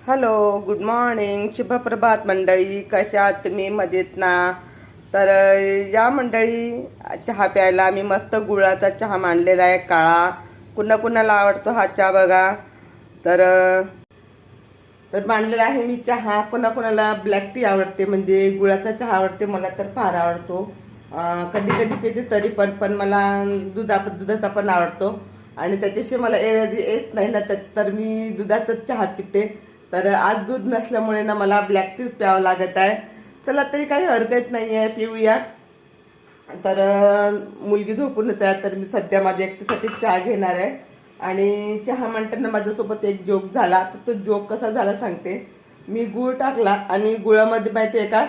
Hello, good morning, शुभप्रभात मंडळी. कशा आहात तुम्ही? मजेत ना? तर या मंडळी, चहा प्यायला मी मस्त गुळाचा चहा मांडलेला आहे, काळा. कुणाला आवडतो हा चहा बघा. तर तर मांडलेला आहे मी चहा. कुणाला ब्लॅक टी आवडते, म्हणजे गुळाचा चहा आवडते. मला तर फार आवडतो. कधी कधी पिते तरी पण मला दुधाचा पण आवडतो. आणि त्याच्याशिवाय मला येत नाही ना, तर मी दुधाचाच चहा पिते. तर आज दूध नसल्यामुळे ना मला ब्लॅक टीच प्यावं लागत आहे. चला तरी काही हरकत नाही आहे, पिऊया. तर मुलगी झोपून येत आहे, तर मी सध्या माझ्या एकटीसाठी चहा घेणार आहे. आणि चहा म्हणताना माझ्यासोबत एक जोक झाला. तर तो जोक कसा झाला सांगते. मी गूळ टाकला आणि गुळामध्ये माहिती आहे का,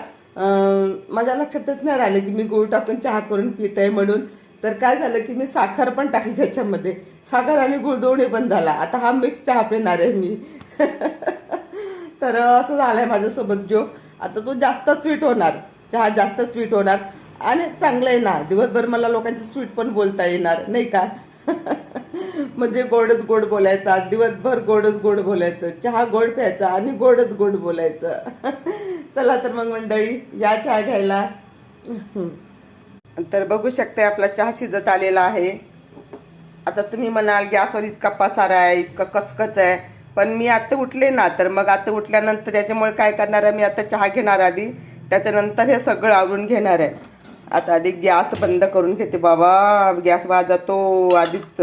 माझ्या लक्षातच नाही राहिलं की मी गूळ टाकून चहा करून पित आहे म्हणून. तर काय झालं की मी साखर पण टाकली त्याच्यामध्ये. साखर आणि गुळ दोन्ही पण झाला. आता हा मिक्स चहा पिणार आहे मी. तर असं झालंय माझ्यासोबत जोक. आता तो जास्त स्वीट होणार, चहा जास्त स्वीट होणार. आणि चांगलं आहे ना, दिवसभर मला लोकांची स्वीट पण बोलता येणार नाही का. म्हणजे गोडच गोड बोलायचा, दिवसभर गोडच गोड बोलायचं, चहा गोड प्यायचा आणि गोडच गोड बोलायचं. चला तर मग मंडळी, या चहा घ्यायला. तर बघू शकते आपला चहा शिजत आलेला आहे. आता तुम्ही म्हणाल गॅसवर इतका पसारा आहे, इतकं कचकच आहे. पण मी आता उठले ना, तर मग आता उठल्यानंतर त्याच्यामुळे काय करणार आहे, मी आता चहा घेणार आधी, त्याच्यानंतर हे सगळं आवरून घेणार आहे. आता आधी गॅस बंद करून घेते बाबा. गॅस वाजतो आधीच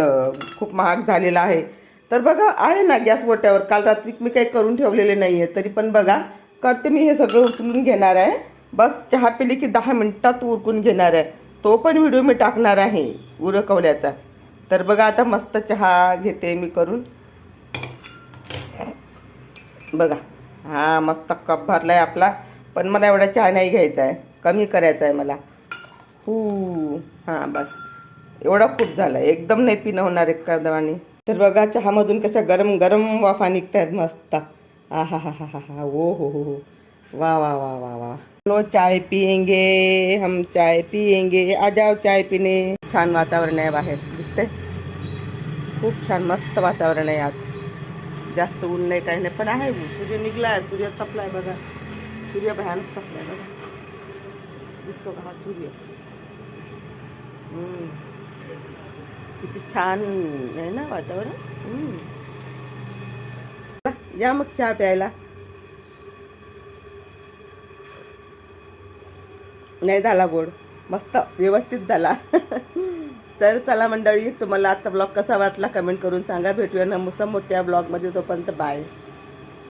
खूप महाग झालेला आहे. तर बघा आहे ना गॅस ओट्यावर. काल रात्री मी काही करून ठेवलेले नाही आहे, तरी पण बघा करते मी. हे सगळं उचलून घेणार आहे. बस चहा पिली की 10 मिनिटात उरकून घेणार आहे. तो पण व्हिडिओ मी टाकणार आहे उरकवल्याचा. तर बघा आता मस्त चहा घेते मी करून. बघा, हा मस्त कप भरला आहे आपला. पण मला एवढा चहा नाही घ्यायचा आहे, कमी करायचा आहे मला. हां बस एवढा खूप झाला. एकदम नाही पिणं होणार एक दवानी. तर बघा चहामधून कशा गरम गरम वाफा निघत आहेत मस्त. हा हा हा हा हा हा, हो. वाह वाह वाह वाह वाह. लो चाय पियेंगे, हम चाय पियेंगे, आ जाओ चाय पिणे. छान वातावरण आहे बाहेर, दिसते खूप छान मस्त वातावरण आहे आज. जास्त ऊन नाही काही नाही, पण आहे ऊन. सूर्य निघलाय, सूर्य तपलाय बघा. सूर्य भयानक तपलाय बघा, दिसतो का हा सूर्य. किती छान आहे ना वातावरण. या मग चहा प्यायला. नाही झाला गोड, मस्त व्यवस्थित झाला. तर चला मंडळी, तुम्हाला आजचा ब्लॉग कसा वाटला कमेंट करून सांगा. भेटूया ना समोरच्या ब्लॉगमध्ये. तोपर्यंत बाय.